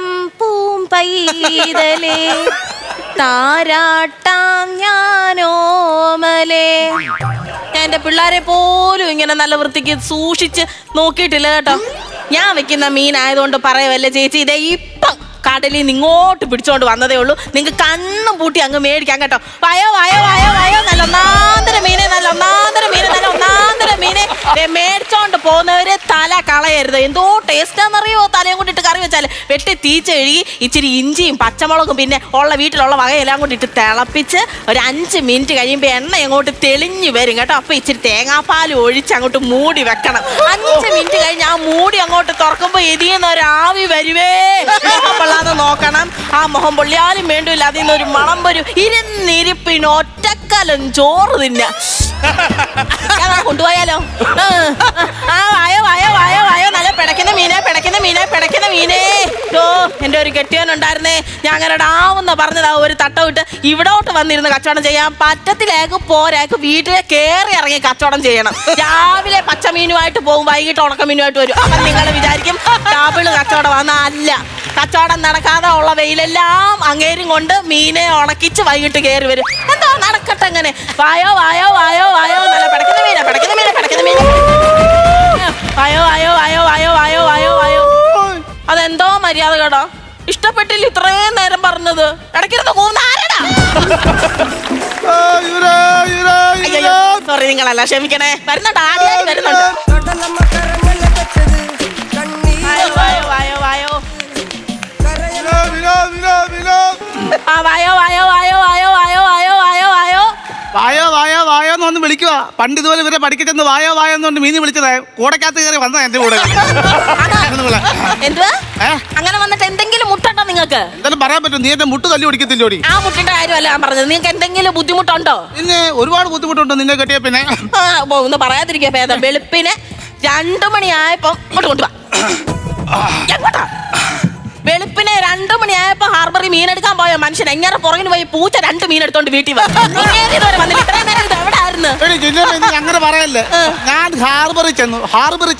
ഇളം പൂമ്പൈതലേ താരാട്ടാം ഞാനോമലേ. ഞാൻ എൻ്റെ പിള്ളേരെ പോലും ഇങ്ങനെ നല്ല വൃത്തിക്ക് സൂക്ഷിച്ച് നോക്കിയിട്ടില്ല കേട്ടോ. ഞാൻ വെക്കുന്ന മീനായതുകൊണ്ട് പറയുമല്ലേ ചേച്ചി, ഇതേ ഇപ്പം കടലിൽ നിന്ന് ഇങ്ങോട്ട് പിടിച്ചോണ്ട് വന്നതേ ഉള്ളൂ. നിങ്ങൾക്ക് കണ്ണും പൂട്ടി അങ്ങ് മേടിക്കാം കേട്ടോ. വയോ വയോ വയോ വയോ, നല്ല ഒന്നാന്തര മീനെ, നല്ല ഒന്നാന്തര മീനെ, നല്ല ഒന്നാന്തര മീനെ. മേടിച്ചോണ്ട് പോകുന്നവര് തല കളയരുത്. എന്തോ ടേസ്റ്റാന്നറിയോ തലയും കൊണ്ടിട്ട് കറി വെച്ചാൽ. വെട്ടി തീച്ച കഴുകി ഇച്ചിരി ഇഞ്ചിയും പച്ചമുളകും പിന്നെ ഉള്ള വീട്ടിലുള്ള വകയെല്ലാം കൊണ്ടിട്ട് തിളപ്പിച്ച് ഒരു 5 മിനിറ്റ് കഴിയുമ്പോൾ എണ്ണ അങ്ങോട്ട് തെളിഞ്ഞു വരും കേട്ടോ. അപ്പൊ ഇച്ചിരി തേങ്ങാപ്പാൽ ഒഴിച്ച് അങ്ങോട്ട് മൂടി വെക്കണം. 5 മിനിറ്റ് കഴിഞ്ഞ് ആ മൂടി അങ്ങോട്ട് തുറക്കുമ്പോ ഇതിന്ന് ഒരു ആവി വരുവേ. അത് നോക്കണം. ആ മുഖം പൊള്ളിയാലും വേണ്ടില്ല, അതിൽ നിന്നൊരു മണം വരും. ഇരുന്നിരിപ്പിന് ഒറ്റക്കലും ചോറ് തിന്ന കൊണ്ടുപോയാലോ. ആ വായോ വായോ വായോ വായോ, നല്ല പിടയ്ക്കുന്ന മീനെ, പിടയ്ക്കുന്ന മീനെ, പിടയ്ക്കുന്ന മീനേ. ഓ, എൻ്റെ ഒരു കെട്ടിയവനുണ്ടായിരുന്നേ. ഞാൻ അങ്ങനെ ഡാവെന്ന് പറഞ്ഞതാ ഒരു തട്ട വിട്ട് ഇവിടോട്ട് വന്നിരുന്ന് കച്ചവടം ചെയ്യാൻ പറ്റത്തിലേക്ക് പോരാക്ക് വീട്ടിലെ കയറി ഇറങ്ങി കച്ചവടം ചെയ്യണം. രാവിലെ പച്ചമീനുമായിട്ട് പോകും, വൈകിട്ട് ഉണക്കമീനുമായിട്ട് വരും. അപ്പം നിങ്ങൾ വിചാരിക്കും ഡബിള് കച്ചവടം വന്ന. അല്ല, കച്ചവടം നടക്കാതെ ഉള്ള വെയിലെല്ലാം അങ്ങേരും കൊണ്ട് മീനെ ഉണക്കിച്ച് വൈകിട്ട് കയറി വരും. എന്തോ നടക്കട്ടെ അങ്ങനെ. വായോ വായോ വായോ വായോ, നല്ല പിടയ്ക്കുന്ന മീന, പിടയ്ക്കുന്ന മീന, പിടയ്ക്കുന്ന മീന. വായോ വായോ വായോ വായോ വായോ വായോ വായോ. അതെന്തോ മര്യാദ കേട്ടോ. ഇഷ്ടപ്പെട്ടില്ല ഇത്രയും നേരം പറഞ്ഞത്. ഇടയ്ക്കിരുന്ന് കൂന്ന ആരടാ? സോറി, നിങ്ങളല്ല, ക്ഷമിക്കണേ. വരുന്നുണ്ട്, ആദ്യമായി വരുന്നുണ്ട്. വായോ വായോ വായോ വായോ. ആ വായോ വായോ വായോ വായോ വായോ വായോ വായോ വായോ വായോ വായോ വായോ എന്നൊന്ന് വിളിക്കുക. പണ്ട് ഇതുപോലെ ഇവരെ പഠിക്കച്ചെന്ന് വായോ വായോ എന്നുകൊണ്ട് മീനി വിളിച്ചത് കൂടക്കകത്ത് കയറി വന്നതാ എന്റെ കൂടെ. എന്തുവാ അങ്ങനെ വന്നിട്ട് എന്തെങ്കിലും മുട്ടുണ്ടോ നിങ്ങൾക്ക്? എന്തായാലും പറയാൻ പറ്റും. നീ എന്റെ മുട്ട് തല്ലി ഓടിക്കത്തില്ലോടി. ആ മുട്ടിന്റെ കാര്യമല്ല ഞാൻ പറഞ്ഞത്. നിങ്ങൾക്ക് എന്തെങ്കിലും ബുദ്ധിമുട്ടുണ്ടോ? പിന്നെ ഒരുപാട് ബുദ്ധിമുട്ടുണ്ട് നിന്നെ കെട്ടിയ. പിന്നെ ഒന്ന് പറയാതിരിക്കാ ഭേദം. വെളുപ്പിന് 2 മണിയായപ്പോ ഇങ്ങോട്ട് കൊണ്ടുവാ. എങ്ങോട്ടാ? വെളുപ്പിനെ 2 മണിയായപ്പോ ഹാർബറിൽ മീനെടുക്കാൻ പോയ മനുഷ്യൻ എങ്ങനെ പുറകിന് പോയി പൂച്ച 2 മീൻ എടുത്തോണ്ട് വീട്ടിൽ അങ്ങനെ പറയല്ലേ. ഞാൻ ഹാർബറിൽ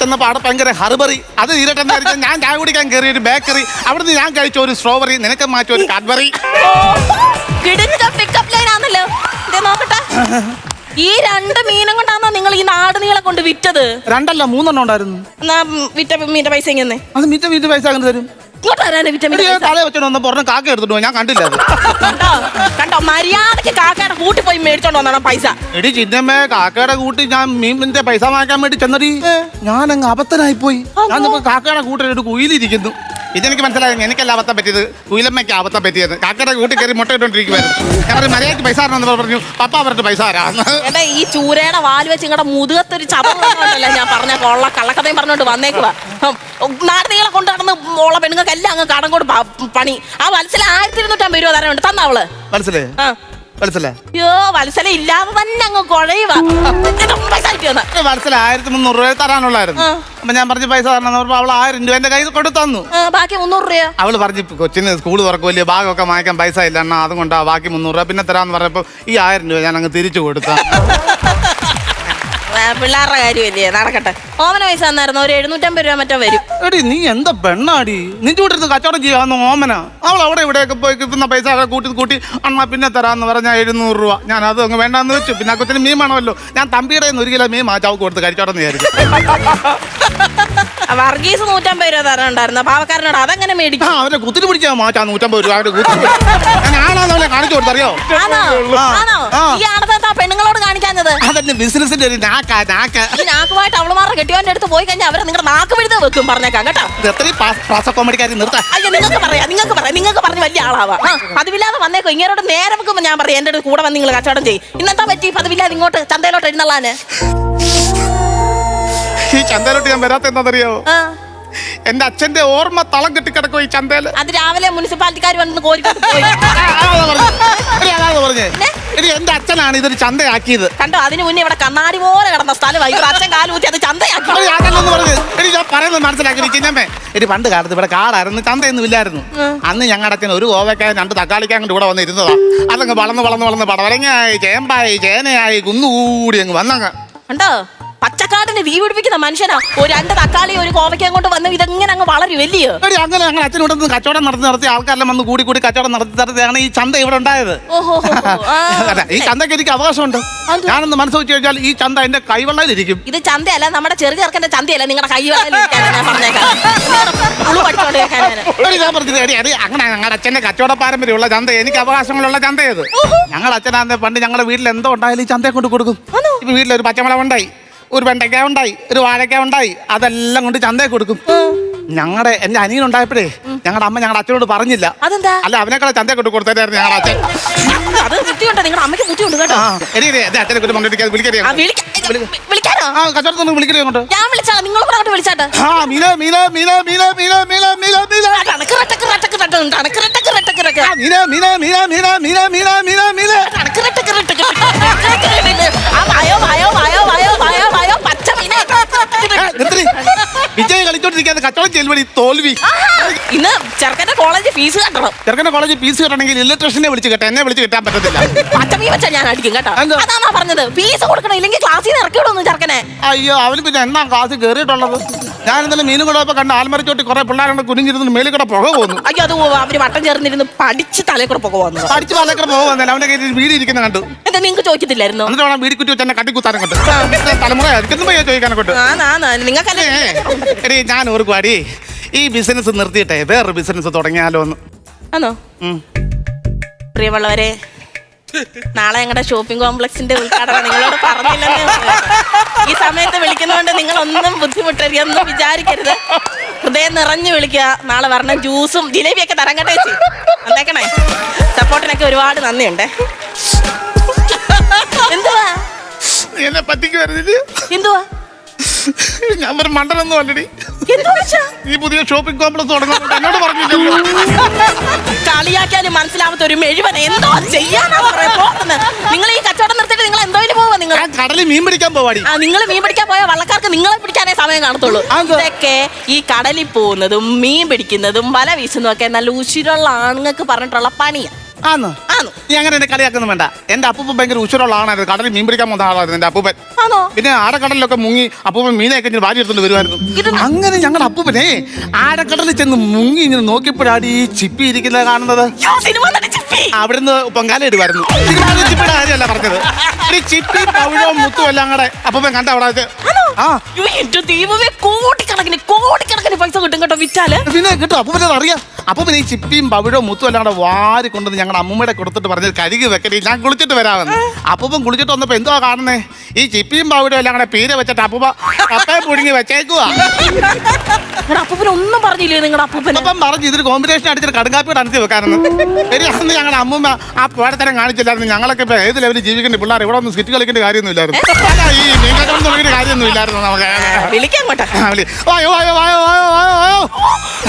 ചെന്നപ്പോ അവിടെ ഭയങ്കര ഹർബറി. അത് തീരട്ടെന്ന് ഞാൻ ചായ കുടിക്കാൻ കയറിയ ഒരു ബേക്കറി. അവിടുന്ന് ഞാൻ കഴിച്ച ഒരു സ്ട്രോബെറി, നിനക്ക് മാറ്റി ഒരു കാഡ്ബറി. പിക്കപ്പ് ലൈൻ ആണല്ലോ. നോക്കട്ടെ, ഈ 2 മീനും കൊണ്ടാണോ നിങ്ങൾ ഈ നാട് നീളെ കൊണ്ട് വിറ്റത്? 2 അല്ല 3 എണ്ണം ഉണ്ടായിരുന്നു. എന്നാ വിറ്റ മീന്റെ പൈസ എങ്ങനെ? അത് വീട്ട് പൈസ അങ്ങനെ തരും. തല വെച്ചോണ്ട് പറഞ്ഞ കാക്ക എടുത്തിട്ട് ഞാൻ കണ്ടില്ല. അത് കണ്ടോ, മര്യാദക്ക് കാക്കയുടെ കൂട്ടി പോയി മേടിച്ചോണ്ട് വന്നോ പൈസ. എടി ചിന്നമ്മേ, കാക്കയുടെ കൂട്ടി ഞാൻ മീനിന്റെ പൈസ വാങ്ങിക്കാൻ വേണ്ടി ചെന്നടി. ഞാൻ അങ്ങ് അബദ്ധനായി പോയി. ഞാൻ കാക്കയുടെ കൂട്ടിൽ ഒരു കുയിലിരിക്കുന്നു. ഇതെനിക്ക് മനസ്സിലായി. എനിക്കല്ല അബദ്ധം പറ്റിയത്, കുയിലമ്മയ്ക്ക് അബദ്ധം പറ്റിയത്. കാക്കയുടെ കൂട്ടി കയറി മുട്ട ഇട്ടോണ്ടിരിക്കുവായിരുന്നു. ഞാൻ പറഞ്ഞു മര്യാദക്ക് പൈസ തരണമെന്ന് പറഞ്ഞു. പപ്പ പറഞ്ഞിട്ട് പൈസ തരാന്ന്. എടാ, ഈ ചൂരയുടെ വാല് വെച്ച് നിങ്ങളുടെ മുതുകത്തൊരു ചതല്ല ഞാൻ പറഞ്ഞ കൊള്ള കള്ളക്കഥയും പറഞ്ഞോണ്ട് വന്നേക്കുവാ. നാട് നീളെ കൊണ്ട് നടന്ന് ഉള്ള പെണ്ണുങ്ങൾക്ക് എല്ലാം അങ്ങ് കടം കൊണ്ട് പണി. ആ വത്സല 1250 രൂപ തരാനുണ്ട്. തന്നവള് മനസ്സിലേ? അയ്യോ, വത്സല ഇല്ലാതെ തന്നെ അങ്ങ് കുഴയുവാ. വത്സല 1300 രൂപ തരാനുള്ളായിരുന്നു. അപ്പൊ ഞാൻ പറഞ്ഞു പൈസ തരണം. അവൾ 1000 രൂപ എന്റെ കയ്യിൽ കൊടുത്തു തന്നു. ബാക്കി 300 രൂപ അവള് പറഞ്ഞു കൊച്ചിന് സ്കൂൾ തുറക്കുമല്ലേ, ഭാഗമൊക്കെ വാങ്ങിക്കാൻ പൈസ ഇല്ല എന്നാ, അതുകൊണ്ടാ ബാക്കി 300 രൂപ പിന്നെ തരാന്ന് പറഞ്ഞപ്പോ ഈ 1000 രൂപ ഞാൻ അങ്ങ് തിരിച്ചു കൊടുത്തു. പിള്ളേരുടെ കാര്യമല്ലേ, നടക്കട്ടെ. ഓമന പൈസ തന്നായിരുന്നു ഒരു 750 രൂപ മറ്റോ വരും. എടി നീ എന്താ പെണ്ണാടി, നിന്റെ കൂടെ ഇരുന്ന് കച്ചവടം ചെയ്യാന്ന് ഓമന. അവൾ അവിടെ ഇവിടെയൊക്കെ പോയി കിട്ടുന്ന പൈസ കൂട്ടി അണ്ണാ പിന്നെ തരാന്ന് പറഞ്ഞാൽ 700 രൂപ. ഞാൻ അത് അങ്ങ് വേണ്ടാന്ന് വെച്ചു. പിന്നെ കൊച്ചിന് മീൻ വേണമല്ലോ. ഞാൻ തമ്പിയുടെ 1 കിലോ മീൻ മാച്ചാവക്ക് കൊടുത്ത് കഴിച്ചോട്ടെന്ന് വിചാരിച്ചു. വർഗീസ് 150 രൂപ തരാനുണ്ടായിരുന്നു പാവക്കാരനോട്. അതെങ്ങനെ മേടിക്കും? അവരെ കുത്തിരി പിടിച്ചാ മാച്ചാ 150 രൂപ. ഞാനാണവളെ കാണിച്ചു കൊടുത്തറിയോ? ഈ ആണത്തെ പെണ്ണുങ്ങളോട് കാണിക്കാഞ്ഞത് അതെന്നെ ബിസിനസിന്റെ ഒരു നാക്കുമായിട്ട് അവളുമാരുടെ കെട്ടിയോന്റെ അടുത്ത് പോയി കഴിഞ്ഞാൽ അവരെ നിങ്ങളുടെ നാക്ക് പിഴുത വെക്കും. പറഞ്ഞേക്കാം കേട്ടോ. കോമഡിക്കാരി നിർത്താം. അയ്യോ, നിങ്ങൾക്ക് പറഞ്ഞ് വലിയ ആളാവാ. പതിവില്ലാതെ വന്നേക്കോ. ഇങ്ങനോട് നേരെ വെക്കുമ്പോ ഞാൻ പറയാം എന്റെ അടുത്ത് കൂടെ വന്ന് നിങ്ങൾ കച്ചവടം ചെയ്യും. ഇന്നെന്താ പറ്റി പതിവില്ലാതെ ഇങ്ങോട്ട് ചന്തയിലോട്ട് എഴുന്നള്ളാന്? ഈ ചന്തയിലോട്ട് ഞാൻ വരാത്ത എന്താണെന്നറിയോ? എന്റെ അച്ഛന്റെ ഓർമ്മ തളം കെട്ടി കിടക്കും ഈ ചന്തയില്. അത് രാവിലെ മുനിസിപ്പാലിറ്റിക്കാർ വന്ന് കോരിക്കോട്ട് പോയി. എന്റെ അച്ഛനാണ് ഇതൊരു ചന്തയാക്കിയത്. കണ്ടോ, അതിന് മുന്നേ ഇവിടെ കണ്ണാടി പോലെ കിടന്ന സ്ഥലമായി അച്ഛൻ കാലൂത്തി അത് ചന്തയാക്കി. ഞാൻ പറയുന്നത് മനസ്സിലാക്കി ചിന്നമ്മേ. പണ്ട് കാലത്ത് ഇവിടെ കാടായിരുന്നു, ചന്തയൊന്നും ഇല്ലായിരുന്നു. അന്ന് ഞങ്ങളുടെ അച്ഛൻ ഒരു കോവയ്ക്കായ 2 തക്കാളിക്കാൻ കൊണ്ട് ഇവിടെ വന്ന് ഇരുന്നതാ. അതങ്ങ് വളർന്ന് പടവലങ്ങായി, ചേമ്പായി, ചേനയായി, കുന്നുകൂടി അങ്ങ് വന്നങ്ങ്. കണ്ടോ, പച്ചക്കാടിന് തീ പിടിപ്പിക്കുന്ന മനുഷ്യനാ. ഒരു 2 തക്കാളി ഒരു കോവയ്ക്കം കൊണ്ട് വന്ന് ഇതെങ്ങനെ അങ്ങ് വളരും വലിയോ. എടി അങ്ങനെ ഞങ്ങൾ അച്ഛനോട് കച്ചവടം നടത്തി ആൾക്കാരെല്ലാം വന്ന് കൂടി കച്ചവടം നടത്തിയാണ് ഈ ചന്ത ഇവിടെ ഉണ്ടായത്. ഓഹോ അതെ, ഈ ചന്തയ്ക്ക് എനിക്ക് അവകാശമുണ്ട്. ഞാനൊന്ന് മനസ്സ് വെച്ച് കഴിഞ്ഞാൽ ഈ ചന്ത എന്റെ കൈവെള്ളയിലിരിക്കും. ഇത് ചന്തയല്ല, നമ്മുടെ ചെറുചെറുക്കന്റെ ചന്തയല്ല. നിങ്ങളുടെ കൈ ഞാൻ പറഞ്ഞേക്കാം. ഞാൻ പറഞ്ഞത് അങ്ങനെ ഞങ്ങളുടെ അച്ഛന്റെ കച്ചവട പാരമ്പര്യമുള്ള ചന്ത, എനിക്ക് അവകാശങ്ങളുള്ള ചന്തയത്. ഞങ്ങളുടെ അച്ഛനാന്ന് പണ്ട് ഞങ്ങളുടെ വീട്ടിൽ എന്തോ ഉണ്ടായാലും ഈ ചന്തയെ കൊണ്ട് കൊടുക്കും. ഇപ്പൊ വീട്ടിലൊരു പച്ചമുളക് ഉണ്ടായി, ഒരു വെണ്ടയ്ക്ക ഉണ്ടായി, ഒരു വാഴയ്ക്ക ഉണ്ടായി, അതെല്ലാം കൊണ്ട് ചന്തയെ കൊടുക്കും. എന്റെ അനിയനുണ്ടായപ്പോഴേ ഞങ്ങളുടെ അമ്മ ഞങ്ങളുടെ അച്ഛനോട് പറഞ്ഞില്ല. അതെന്താ? അല്ല, അവനേക്കാളെ ചന്തയെ കൊണ്ട് കൊടുത്തായിരുന്നു ഞങ്ങളുടെ അച്ഛൻ. അത് ബുദ്ധിയുണ്ട്, നിങ്ങളുടെ അമ്മയ്ക്ക് ബുദ്ധിയുണ്ട് കേട്ടോ. അച്ഛനെ കൊണ്ട് വിളിക്കാനോ? കച്ചവടത്തൊന്നും വിളിക്കണേ കൊണ്ട് ഞാൻ വിളിച്ചാ നിങ്ങൾ കൂടെ അങ്ങോട്ട് വിളിച്ചാട്ടെ. വിജയ് കളിച്ചോണ്ടിരിക്കാതെ കച്ചവടം ചെല്ലുവഴി തോൽവി. ഇന്ന് ചെറുക്കന്റെ കോളേജ് ഫീസ് കട്ടണം. ചെറുക്കന്റെ കോളേജ് ഫീസ് കെട്ടണമെങ്കിൽ ഇലക്ട്രീഷനെ വിളിച്ച് കേട്ടോ, എന്നെ വിളിച്ച് കിട്ടാൻ പറ്റത്തില്ല. പച്ചമീ വെച്ചാ ഞാൻ അടിക്കും കേട്ടോ. അതാ പറഞ്ഞത്, ഫീസ് കൊടുക്കണം, ഇല്ലെങ്കിൽ ക്ലാസ്സിൽ നിന്ന് ഇറക്കി വിടുന്നു ചെറുക്കനെ. അയ്യോ, അവന് പിന്നെ എന്നാ ക്ലാസ് കയറിയിട്ടുള്ളത്? ഞാൻ ഇന്നലെ മീനും കൂടെ കണ്ട് ആൽമരച്ചോട്ടി കുറെ പിള്ളേരുടെ കുനിഞ്ഞിരുന്ന് മേലിൽ കൂടെ പുക പോകുന്നു. അയ്യോ, അത് അവര് വട്ടം ചേർന്നിരുന്ന് പഠിച്ച് തലേ കൂടെ പുക പോകുന്നു. പഠിച്ച് തലേ കൂടെ പുക വന്നില്ല, അവന്റെ കയ്യിൽ വീട് ഇരിക്കുന്ന കണ്ടു. എന്താ നിങ്ങൾക്ക് ചോദിക്കത്തില്ലായിരുന്നു? എന്നിട്ട് വേണം വീട് കുറ്റി വെച്ച് എന്നെ കട്ടിക്കുത്താനും കൊണ്ട് തലമുറ ചോദിക്കാനെ കൊണ്ട്. നിങ്ങൾക്കല്ലേ എടീ, ഞാൻ ഓർക്കുവാടി ഈ ബിസിനസ് നിർത്തിയിട്ടെ വേറൊരു ബിസിനസ് തുടങ്ങിയാലോ എന്ന്. ആണോ? പ്രിയമുള്ളവരെ, നാളെ ഞങ്ങളുടെ ഷോപ്പിംഗ് കോംപ്ലക്സിന്റെ ഉദ്ഘാടനം നിങ്ങളോട് പറഞ്ഞില്ലെന്ന്. ഈ സമയത്ത് വിളിക്കുന്നതുകൊണ്ട് നിങ്ങളൊന്നും ബുദ്ധിമുട്ടരുതെന്നും വിചാരിക്കരുത്. ഹൃദയം നിറഞ്ഞു വിളിക്കുക. നാളെ പറഞ്ഞ ജ്യൂസും ജിലേബിയൊക്കെ തരാൻ കേട്ടേ. വന്നേക്കണേ. സപ്പോർട്ടിനൊക്കെ ഒരുപാട് നന്ദിയുണ്ട്. എന്തുവാ എന്നെ പറ്റിക്കുവരുത്. എന്തുവാ? ഞാൻ ഒരു മണ്ടനൊന്നും അല്ലടി. ഈ പുതിയ ഷോപ്പിംഗ് കോംപ്ലക്സ് തുടങ്ങുന്നുണ്ട് എന്നോട് പറഞ്ഞില്ലല്ലോ. കളിയാക്കാനും മനസ്സിലാവാത്ത ഒരു മെഴുവന എന്തോ ചെയ്യാനാ പറയുന്നത്. നിങ്ങൾ ഈ കച്ചവടം നിർത്തിയിട്ട് നിങ്ങൾ എന്തോ പോവാ? നിങ്ങൾ കടലിൽ മീൻ പിടിക്കാൻ പോവാടി. നിങ്ങൾ മീൻ പിടിക്കാൻ പോയ വള്ളക്കാർക്ക് നിങ്ങളെ പിടിക്കാനേ സമയം കാണത്തുള്ളൂ. ഇതൊക്കെ ഈ കടലിൽ പോകുന്നതും മീൻ പിടിക്കുന്നതും വല വീശുന്നതും ഒക്കെ നല്ല ഉശിരുള്ള ആണുങ്ങൾക്ക് പറഞ്ഞിട്ടുള്ള പണിയാ. ആന്ന് നീ അങ്ങനെ എന്നെ കളിയാക്കൊന്നും വേണ്ട. എന്റെ അപ്പൂപ്പൻ ഭയങ്കര ഉശിരുള്ള ആളായിരുന്നു. കടലിൽ മീൻ പിടിക്കാൻ പോകുന്ന ആളായിരുന്നു എന്റെ അപ്പൂപ്പൻ. പിന്നെ ആടക്കടലിലൊക്കെ മുങ്ങി അപ്പൂപ്പൻ മീനൊക്കെ ഇങ്ങനെ വാരി എടുത്തോണ്ട് വരുമായിരുന്നു. അങ്ങനെ ഞങ്ങളുടെ അപ്പൂപ്പനെ ആടക്കടലിൽ ചെന്ന് മുങ്ങി ഇങ്ങനെ നോക്കിയപ്പോഴാണ് ഈ ചിപ്പി ഇരിക്കുന്നത് കാണുന്നത്. അവിടുന്ന് പൊങ്കാല ഇടുമായിരുന്നു. ചിപ്പിയുടെ കാര്യമല്ല പറഞ്ഞത്. ഈ ചിപ്പി പവിഴവും മുത്തും എല്ലാം കൂടെ അപ്പൂപ്പൻ കണ്ട അവിടെ. കോടിക്കണക്കിന് പൈസ കിട്ടും കേട്ടോ വിറ്റാല്. പിന്നെ കിട്ടും. അപ്പൂപ്പനെ അറിയാം. അപ്പൂപ്പൻ ഈ ചിപ്പിയും പവിഴവും മുത്തും എല്ലാം കൂടെ വാരി കൊണ്ടുവന്ന് ഞങ്ങളുടെ അമ്മൂമ്മയുടെ കൊടുത്തിട്ട് പറഞ്ഞത് കരുകി വെക്കണേ, ഞാൻ കുളിച്ചിട്ട് വരാമെന്ന്. അപ്പൂപ്പൻ കുളിച്ചിട്ട് വന്നപ്പോ എന്തുവാ കാണുന്നേ? ഈ ചിപ്പിയും പവിഴവും എല്ലാം കൂടെ പീര വെച്ചിട്ട് അപ്പൂപ്പ കപ്പയെ പുഴുങ്ങി വെച്ചേക്കുവാ. അപ്പൂപ്പൻ ഒന്നും പറഞ്ഞില്ലേ നിങ്ങളുടെ അപ്പൂപ്പൻ? അപ്പം പറഞ്ഞു ഇതൊരു കോമ്പിനേഷൻ അടിച്ചിട്ട് കടുങ്കാപ്പിയോട് അനത്തി വെക്കാനെന്ന്. ശരി, അന്ന് ഞങ്ങളുടെ അമ്മൂമ്മ ആ പോഴത്തരം കാണിച്ചില്ലായിരുന്നു. ഞങ്ങളൊക്കെ ഇപ്പൊ ഏത് ലെവലിൽ ജീവിക്കേണ്ട പിള്ളേർ ഇവിടെ ഒന്നും സ്കിറ്റ് കളിക്കേണ്ട കാര്യമൊന്നും ഇല്ലായിരുന്നു. ഈ മീൻ കച്ചവടം തുടങ്ങിയ കാര്യമൊന്നും ഇല്ലായിരുന്നു നമുക്ക്.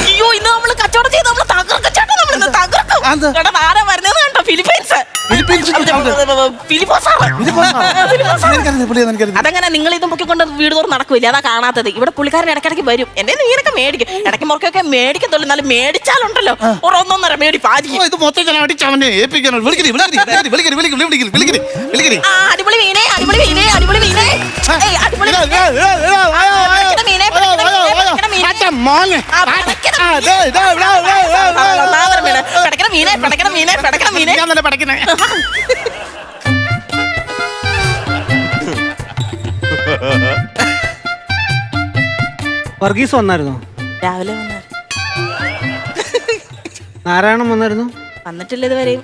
അയ്യോ, ഇന്ന് നമ്മള് കച്ചവടം ചെയ്ത് നമ്മള് തകർക്കും. അതങ്ങനെ നിങ്ങൾ ഇതും പൊക്കിക്കൊണ്ട് വീട് തോറും നടക്കില്ല. അതാ കാണാത്തത്. ഇവിടെ പുള്ളിക്കാരൻ ഇടയ്ക്കിടയ്ക്ക് വരും. എന്റെ നീനൊക്കെ മേടിക്കും. ഇടയ്ക്ക് മുറക്കൊക്കെ മേടിക്കത്തുള്ളൂ. എന്നാലും മേടിച്ചാലുണ്ടല്ലോ ഒന്നൊന്നര മേടി പാചകം. അടിപൊളി മീനെ, അടിപൊളി മീനെ, അടിപൊളി മീനെ, അടിപൊളി വർഗീസ് വന്നായിരുന്നോ? രാവിലെ നാരായണൻ വന്നായിരുന്നു? വന്നിട്ടില്ല ഇതുവരെയും.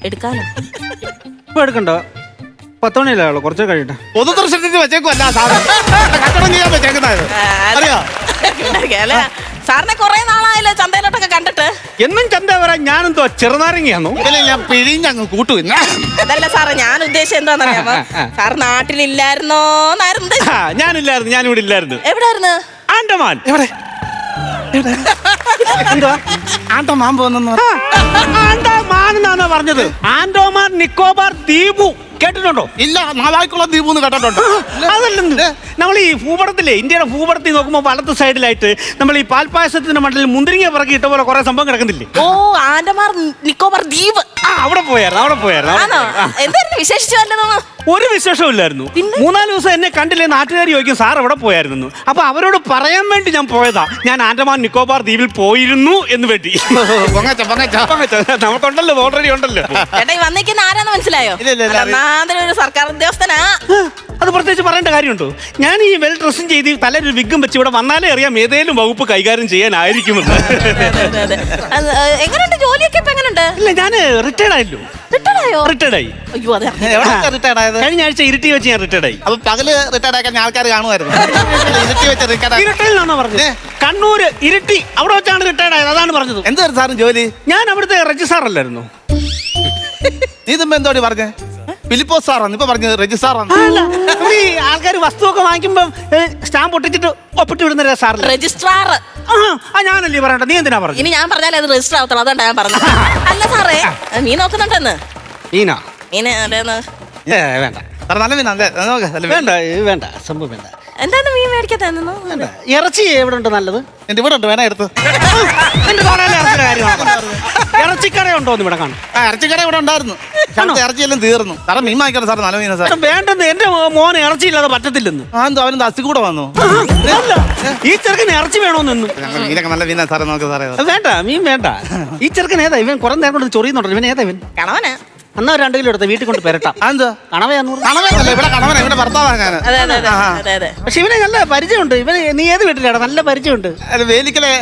എടുക്കാനോ? ഇപ്പൊ എടുക്കണ്ട, 10 മണിയല്ലേ ഉള്ളൂ, കുറച്ചേ കഴിയട്ടെ. പൊതുദർശനത്തിന് വെച്ചേക്കുമല്ല കച്ചവടം ചെയ്യാൻ വെച്ചേക്കുന്നത്. സാറിനെ കുറെ നാളായല്ലോ ചന്തയിലോട്ടൊക്കെ കണ്ടിട്ട്. എന്നും ചന്ത വരാൻ ഞാനെന്തോ ചെറുനാരങ്ങയാണോ? ഞാൻ പിഴിഞ്ഞങ്ങ് കൂട്ടു. അതല്ല സാറേ, ഞാൻ ഉദ്ദേശം എന്താണെന്നറിയാമോ? സാർ നാട്ടിലില്ലായിരുന്നോന്നായിരുന്നു. ഞാനില്ലായിരുന്നു, ഞാനിവിടെ ഇല്ലായിരുന്നു. എവിടായിരുന്നു? ആൻഡമാൻ. എവിടെ? ആൻഡമാൻ പോകുന്നു. ആൻഡമാൻ എന്നാണ് പറഞ്ഞത്. ആൻഡോമാൻ നിക്കോബാർ ദ്വീപു കേട്ടിട്ടുണ്ടോ? ഇല്ല, നാലായിക്കുളം ദ്വീപ് എന്ന് കേട്ടിട്ടുണ്ട്. അതല്ലെന്ന്, നമ്മൾ ഈ ഭൂപടത്തിലെ ഇന്ത്യയുടെ ഭൂപടത്തിൽ നോക്കുമ്പോൾ വലത്ത് സൈഡിലായിട്ട് നമ്മൾ ഈ പാൽപ്പായസത്തിന്റെ മണ്ടലിൽ മുന്തിരിങ്ങ പിറക്കി ഇട്ട പോലെ കുറെ സംഭവം കിടക്കുന്നില്ലേ? ഓ, ആൻഡമാൻ നിക്കോബാർ ദ്വീപ്. അവിടെ പോയായിരുന്നു. എന്തായിരുന്നു വിശേഷിച്ചു? ഒരു വിശേഷവും ഇല്ലായിരുന്നു. 3-4 ദിവസം എന്നെ കണ്ടില്ലേ നാട്ടുകാർ ചോദിക്കും സാർ എവിടെ പോയായിരുന്നു. അപ്പൊ അവരോട് പറയാൻ വേണ്ടി ഞാൻ പോയതാ. ഞാൻ ആൻഡമാൻ നിക്കോബാർ ദ്വീപിൽ പോയിരുന്നു എന്ന് വേണ്ടി. നമുക്കുണ്ടല്ലോ, ഓൾറെഡി ഉണ്ടല്ലോ. ചേട്ടാ ഈ വന്നിരിക്കുന്ന ആരാന്ന് മനസ്സിലായോ? ഇല്ല, ഇല്ല, ഇല്ല. നാദന ഒരു സർക്കാർ ഉദ്യോഗസ്ഥനാ. അത് പ്രത്യേകിച്ച് പറയേണ്ട കാര്യമുണ്ടോ? ഞാൻ ഈ വെൽ ഡ്രസ്സും ചെയ്ത് തലൊരു വിഗും വെച്ച് ഇവിടെ വന്നാലേ അറിയാം ഏതേലും വകുപ്പ് കൈകാര്യം ചെയ്യാനായിരിക്കുമെന്ന്. എങ്ങനെയുണ്ട് ജോലിയൊക്കെ ഇപ്പൊ എങ്ങനെയുണ്ട്? ഇല്ല, ഞാൻ റിട്ടയർഡ് ആയല്ലോ. റിട്ടയർഡ് ആയി. അയ്യോ അതെ. റിട്ടയർഡ് ആയത് കഴിഞ്ഞ ആഴ്ച ഇരുട്ടി വെച്ച് ഞാൻ റിട്ടയർഡ് ആയി. അപ്പൊ പകല് റിട്ടയർഡ് ആക്കാൻ ആൾക്കാർ കാണുമായിരുന്നു. ഇരുട്ടി വെച്ച് റിട്ടയർഡ് ഇരട്ടിയിലാണോ പറഞ്ഞത്? കണ്ണൂര് ഇരുട്ടി അവിടെ വെച്ചാണ് റിട്ടയർഡ് ആയത്. അതാണ് പറഞ്ഞത്. എന്തായിരുന്നു സാറും ജോലി? ഞാൻ അവിടുത്തെ രജിസ്ട്രാർ അല്ലായിരുന്നു. നീ തുമ്പ എന്തോടി പറഞ്ഞേ? ഫിലിപ്പോസ് സാറാണ് ഇപ്പൊ പറഞ്ഞത്, രജിസ്ട്രാറാണ്. ഈ ആൾക്കാർ വസ്തുവൊക്കെ വാങ്ങിക്കുമ്പോ സ്റ്റാമ്പ് ഒട്ടിച്ചിട്ട് ഒപ്പിട്ട് വിടുന്ന സാറില്ല രജിസ്ട്രാർ. ഞാനല്ലേ പറയണ്ട, നീ എന്തിനാ പറഞ്ഞു? ഇനി ഞാൻ പറഞ്ഞാൽ അത് രജിസ്റ്റർ ആവത്തുള്ളൂ, അതുകൊണ്ടാ ഞാൻ പറഞ്ഞത്. അല്ല സാറേ, മീൻ നോക്കുന്നുണ്ടെന്ന്. മീനാ? മീന് വേണ്ട സാർ നല്ല മീനാ. വേണ്ട വേണ്ട, സംഭവം വേണ്ട. എന്താണ് മീൻ മേടിക്കാത്തതെന്നോ? വേണ്ട. ഇറച്ചി എവിടെ ഉണ്ട് നല്ലത്? എന്റെ ഇവിടെ ഉണ്ട്, വേണ എടുത്ത്. ഇറച്ചിക്കട ഉണ്ടോ എന്ന് ഇവിടെ കാണും. ഇറച്ചിക്കട ഇവിടെ ഉണ്ടായിരുന്നു. ഇറച്ചിയെല്ലാം തീർന്നു. സാറേ മീൻ വാങ്ങിക്കണം സാർ, നല്ല മീനാ സാർ. വേണ്ടെന്ന് എന്റെ മോന് ഇറച്ചിയില്ലാതെ പറ്റത്തില്ലെന്ന്. എന്തോ അവനെന്താ അസ്ഥി കൂടെ വന്നു? ഈ ചെറുക്കന് ഇറച്ചി വേണോന്നു. മീനൊക്കെ നല്ല മീനാ സാറേ, നോക്ക് സാറേ. വേണ്ട, മീൻ വേണ്ട. ഈ ചെറുക്കൻ ഏതാ? ഇവൻ കുറെ നേരം കൊണ്ട് ചൊറിയുന്നുണ്ടല്ലോ. ഇവൻ ഏതാ? ഇവൻ കണവനാ. എന്നാ 2 കിലോ എടുത്ത വീട്ടിൽ കൊണ്ട് പെരട്ടാം. എന്താ കണവയാന്ന്? കണവനല്ല, ഇവിടെ കണവനാ, ഇവിടെ ഭർത്താവാ ഞാൻ. അതെ അതെ അതെ അതെ അതെ. പക്ഷെ ഇവനെ നല്ല പരിചയമുണ്ട്. ഇവന് നീ ഏത് വീട്ടിലാണ്? നല്ല പരിചയമുണ്ട്. വേലിക്കലെ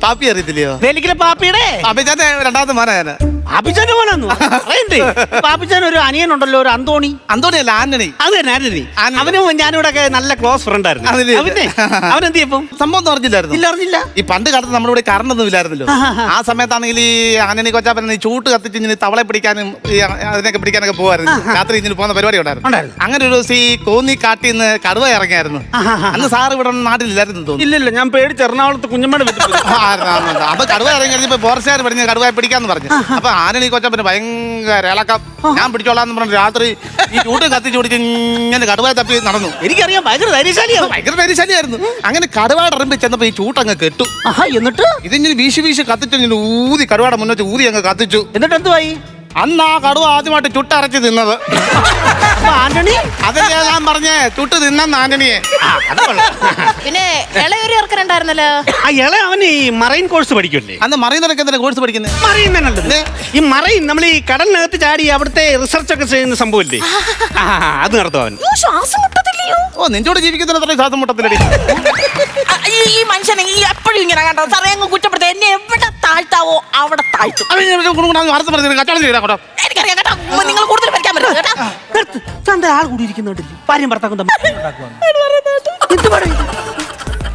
പാപ്പി അറിയത്തില്ലയോ? വേലിക്കലെ പാപ്പിയുടെ അഭിജാന്റെ രണ്ടാമത്തെ മോനാ ഞാൻ. പാപ്പിച്ചാന്റെ മോനാന്നു അറിയണ്ടേ? പാപ്പിച്ചാൻ ഒരു അനിയനുണ്ടല്ലോ, ഒരു അന്തോണി. അന്തോണിയല്ല, ആന്റണി. അത് തന്നെ, ആന്റണി. അവനും ഞാനിവിടെ ഒക്കെ നല്ല ക്ലോസ് ഫ്രണ്ട് ആയിരുന്നു. അവനെന്ത് ചെയ്യപ്പം സംഭവം ഒന്നും അറിഞ്ഞില്ലായിരുന്നു. ഇല്ല, അറിഞ്ഞില്ല. ഈ പണ്ട് കാലത്ത് നമ്മുടെ ഇവിടെ കറണ്ട് ഒന്നും ഇല്ലായിരുന്നല്ലോ. ആ സമയത്താണെങ്കിൽ ഈ ആന്റണി കൊച്ചാപ്പൻ ഈ ചൂട്ട് കത്തിച്ച് ഇങ്ങനെ തവളെ പിടിക്കാനും ഈ അതിനൊക്കെ പിടിക്കാനൊക്കെ പോകുമായിരുന്നു. രാത്രി ഇങ്ങനെ പോകുന്ന പരിപാടി ഉണ്ടായിരുന്നു. അങ്ങനെ ഒരു ദിവസം ഈ കോന്നി കാട്ടിൽ നിന്ന് കടുവ ഇറങ്ങിയായിരുന്നു. അന്ന് സാർ ഇവിടെ നാട്ടിലില്ലായിരുന്നു തോന്നുന്നു. ഇല്ലില്ല, ഞാൻ പേടിച്ച് എറണാകുളത്ത് കുഞ്ഞമ്മയുടെ വീട്ടിൽ. അപ്പൊ കടുവ ഇറങ്ങി കഴിഞ്ഞപ്പോ ഫോറസ്റ്റുകാർ പറഞ്ഞ് കടുവയെ പിടിക്കാന്ന് പറഞ്ഞു. അപ്പൊ ആന്റണി കൊച്ചാപ്പന് ഭയങ്കര ഇളക്കം. ഞാൻ പിടിച്ചോളാന്ന് പറഞ്ഞു രാത്രി ഈ ചൂട്ട് കത്തിച്ച് പിടിച്ച് ഇങ്ങനെ കടുവയെ തപ്പി നടന്നു. എനിക്കറിയാം, ഭയങ്കര ധൈര്യശാലിയാണ്. ഭയങ്കര ധൈര്യശാലിയായിരുന്നു. അങ്ങനെ കടുവയുടെ ഇറമ്പി ചെന്നപ്പോ ഈ ചൂട്ടങ്ങ് കെട്ടു. എന്നിട്ട് ഇതിങ്ങനെ വീശി വീശി കത്തിച്ചു, ഇങ്ങനെ ഊതി കടുവയുടെ മുന്നോട്ട് ഊതി അങ്ങ് കത്തിച്ചു. എന്നിട്ട് എന്തുവായി? അന്ന് ആ കടുവ ആദ്യമായിട്ട് ചുട്ടരച്ച് തിന്നത്. ആന്റണി അതല്ലേ ഞാൻ പറഞ്ഞേ, ചുട്ട് തിന്നെന്ന് ആന്റണിയെ. പിന്നെ ഇളയൊരു ഇറക്കനുണ്ടായിരുന്നല്ലോ. ആ ഇള അവന് ഈ മറൈൻ കോഴ്സ് പഠിക്കുമല്ലേ? അന്ന് മറിയുന്നതൊക്കെ എന്തിനാ കോഴ്സ് പഠിക്കുന്നത്? മറൈൻ തന്നെ. ഈ മറൈൻ നമ്മൾ ഈ കടലിനകത്ത് ചാടി അവിടുത്തെ റിസർച്ച് ഒക്കെ ചെയ്യുന്ന സംഭവമില്ലേ, അത് നടത്തും അവൻ. ശ്വാസം മുട്ടത്തില്ലയോ? ഓ, നിന്നോട് ജീവിക്കുന്ന ശ്വാസം മുട്ടത്തിലടി. ഈ മനുഷ്യനെ ഈ എപ്പോഴും ഇങ്ങനെ കണ്ടോ സാറേ, അങ്ങ് കുറ്റപ്പെടുത്ത എന്നെ എവിടെ താഴ്ത്താവോ അവിടെ താഴ്ത്തും. കച്ചവടം ചെയ്താ കേട്ടോ. എനിക്കറിയാം കേട്ടോ, നിങ്ങൾ കൂടുതൽ പഠിക്കാൻ പറ്റും കേട്ടോ. ആൾ കൂടി ഇരിക്കുന്നുണ്ടല്ലോ, ഭാര്യയും ഭർത്താവും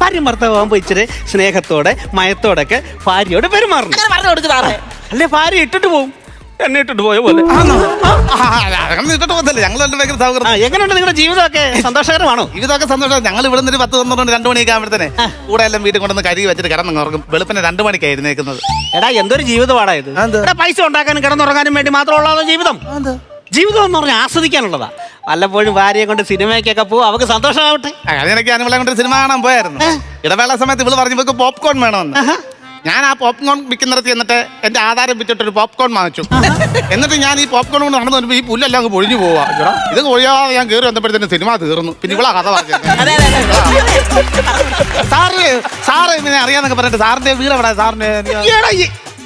ഭാര്യയും ഭർത്താവുമ്പോ ഇച്ചിരി സ്നേഹത്തോടെ മയത്തോടൊക്കെ ഭാര്യയോട് പെരുമാറണം. അങ്ങനെ പറഞ്ഞു കൊടുക്ക് സാറേ. അല്ലേ ഭാര്യ ഇട്ടിട്ട് പോവും, എന്നെ ഇട്ടിട്ട് പോയ പോലെ. എങ്ങനെയുണ്ട് നിങ്ങളുടെ ജീവിതമൊക്കെ? സന്തോഷകരമാണോ? ഇതൊക്കെ സന്തോഷം. ഞങ്ങൾ ഇവിടെ നിന്ന് 10-12 മണിയൊക്കെ ആകുമ്പോഴത്തേനെ കൂടെ എല്ലാം വീട്ടിൽ കൊണ്ടുവന്ന് കരി വെച്ചിട്ട് കിടന്നുറങ്ങും. വെളുപ്പിനെ 2 മണിക്കാണ് എഴുന്നേക്കുന്നത്. എടാ എന്തൊരു ജീവിതമാടാ ഇത്. പൈസ ഉണ്ടാക്കാനും കിടന്നുറങ്ങാനും വേണ്ടി മാത്രമുള്ള ജീവിതം. ജീവിതം എന്ന് പറഞ്ഞാൽ ആസ്വദിക്കാനുള്ളതാ. വല്ലപ്പോഴും ഭാര്യയെ കൊണ്ട് സിനിമയ്ക്കൊക്കെ പോകും, അവർക്ക് സന്തോഷമാവട്ടെ. അതിനൊക്കെ അനുമളെ കൊണ്ട് സിനിമ കാണാൻ പോയായിരുന്നു. ഇടവേള സമയത്ത് ഇവള് പറഞ്ഞപ്പോൾ പോപ്കോൺ വേണമെന്ന്. ഞാൻ ആ പോപ്കോൺ വിൽക്കുന്നിടത്ത് എന്നിട്ട് എന്റെ ആധാരം വിറ്റിട്ടൊരു പോപ്കോൺ വാങ്ങിച്ചു. എന്നിട്ട് ഞാൻ ഈ പോപ്കോൺ കൊണ്ട് നടന്നു വരുമ്പോൾ ഈ പുല്ലെല്ലാം അങ്ങ് പൊഴിഞ്ഞു പോവാ. ഇത് കൊഴിയാതെ ഞാൻ കയറി വന്നപ്പോഴത്തേനും സിനിമ തീർന്നു. പിന്നെ ഇവളാ കഥ പറഞ്ഞത്. സാറ് ഇങ്ങനെ അറിയാന്നൊക്കെ പറഞ്ഞിട്ട് സാറിന്റെ വീട് എവിടെ? സാറിന്റെ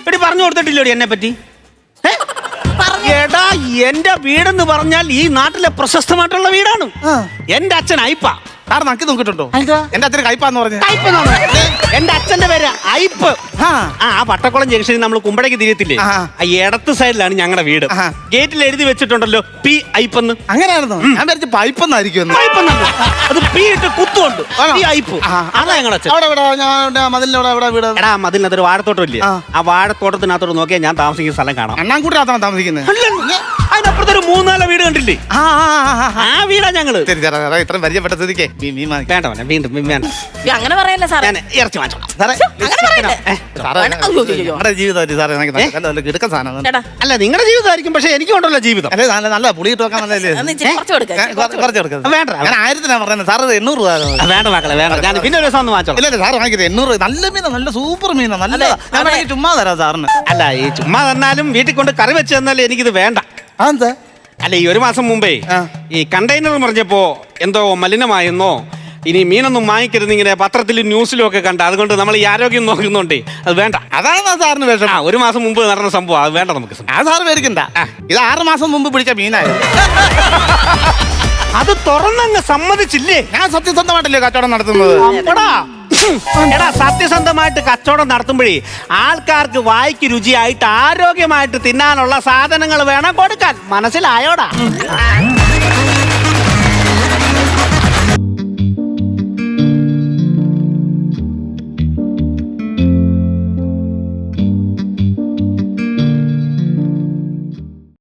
എടി പറഞ്ഞു കൊടുത്തിട്ടില്ലോടി എന്നെ പറ്റി? എടാ എന്റെ വീടെന്ന് പറഞ്ഞാൽ ഈ നാട്ടിലെ പ്രശസ്തമായിട്ടുള്ള വീടാണ്. എന്റെ അച്ഛൻ അയ്പ. സാർ നക്കി നോക്കിയിട്ടുണ്ടോ? എന്റെ അച്ഛന് കയ്പാന്ന് പറഞ്ഞു. എന്റെ അച്ഛന്റെ പേര് അയ്പ്. ആ പട്ടക്കുളം ജംഗ്ഷനിൽ നമ്മൾ കുമ്പടയ്ക്ക് തിരിയത്തില്ലേ, ആ ഇടത്ത് സൈഡിലാണ് ഞങ്ങളുടെ വീട്. ഗേറ്റിൽ എഴുതി വെച്ചിട്ടുണ്ടല്ലോ പി അയ്പെന്ന്. അങ്ങനെയായിരുന്നു. ഞാൻ വിചാരിച്ചു പൈപ്പെന്നായിരിക്കും. അത് പി ഇട്ട് കുത്തുണ്ട്. അതാ ഞങ്ങളുടെ അച്ഛൻ. എടാ മതിലിനകത്തൊരു വാഴത്തോട്ടം ഇല്ലേ, ആ വാഴത്തോട്ടത്തിനകത്തോട്ട് നോക്കിയാൽ ഞാൻ താമസിക്കുന്ന സ്ഥലം കാണാം. അണ്ണാൻകൂട്ടിനകത്താണ് താമസിക്കുന്നത്. അതിനപ്പുറത്തൊരു 3-4 വീട് കണ്ടില്ലേ, ആ വീടാ ഞങ്ങള്. ഇത്ര പരിചയപ്പെട്ട സ്ഥിതിക്ക് വേണ്ട വീണ്ടും വേണ്ട. അങ്ങനെ പറയല്ലേ സാറേ, ഞാൻ ഇറച്ചി വാങ്ങിച്ചോളാം. കിടക്കാൻ സാധനം അല്ല നിങ്ങളുടെ ജീവിതമായിരിക്കും, പക്ഷെ എനിക്കുണ്ടല്ലോ ജീവിതം. അല്ലെ നല്ല പുളി ഇട്ട് വെക്കാൻ നല്ലല്ലേ? കുറച്ച് കൊടുക്കാം. വേണ്ട ഞാൻ 1000 പറയുന്നത് സാറ് 800 രൂപ. വേണ്ട മക്കളെ വേണ്ട, ഞാൻ പിന്നെ ഒരു ദിവസം ഒന്ന് വാങ്ങിച്ചോളാം. ഇല്ല സാറ് വാങ്ങിക്കുന്നത് 800. നല്ല മീനാ, നല്ല സൂപ്പർ മീനാ, നല്ലതാ. ഞാൻ വേണമെങ്കിൽ ചുമ്മാ തരാം സാറിന്. അല്ല ഈ ചുമ്മാ തന്നാലും വീട്ടിൽ കൊണ്ട് കറി വെച്ച് തന്നാലും എനിക്കിത് വേണ്ട. അതെന്താ? അല്ല ഈ ഒരു മാസം മുമ്പേ ഈ കണ്ടെയ്നർ മറിഞ്ഞപ്പോ എന്തോ മലിനമായെന്നോ ഇനി മീനൊന്നും വാങ്ങിക്കരുത് ഇങ്ങനെ പത്രത്തിലും ന്യൂസിലും ഒക്കെ കണ്ട, അതുകൊണ്ട് നമ്മൾ ഈ ആരോഗ്യം നോക്കുന്നുണ്ടേ അത് വേണ്ട. അതാണ് സാറിന് വിഷമം. ഒരു മാസം മുമ്പ് നടന്ന സംഭവം അത് വേണ്ട നമുക്ക്. ആ സാറ് പേടിക്കണ്ട, ഇത് 6 മാസം മുമ്പ് പിടിച്ച മീനായിരുന്നു. അത് തുറന്നങ്ങ് സമ്മതിച്ചില്ലേ? ഞാൻ സത്യസന്ധമായിട്ടല്ലേ കച്ചവടം നടത്തുന്നത്. എടാ സത്യസന്ധമായിട്ട് കച്ചവടം നടത്തുമ്പോഴേ ആൾക്കാർക്ക് വായിക്ക് രുചിയായിട്ട് ആരോഗ്യമായിട്ട് തിന്നാനുള്ള സാധനങ്ങൾ വേണം കൊടുക്കാൻ, മനസ്സിലായോടാ?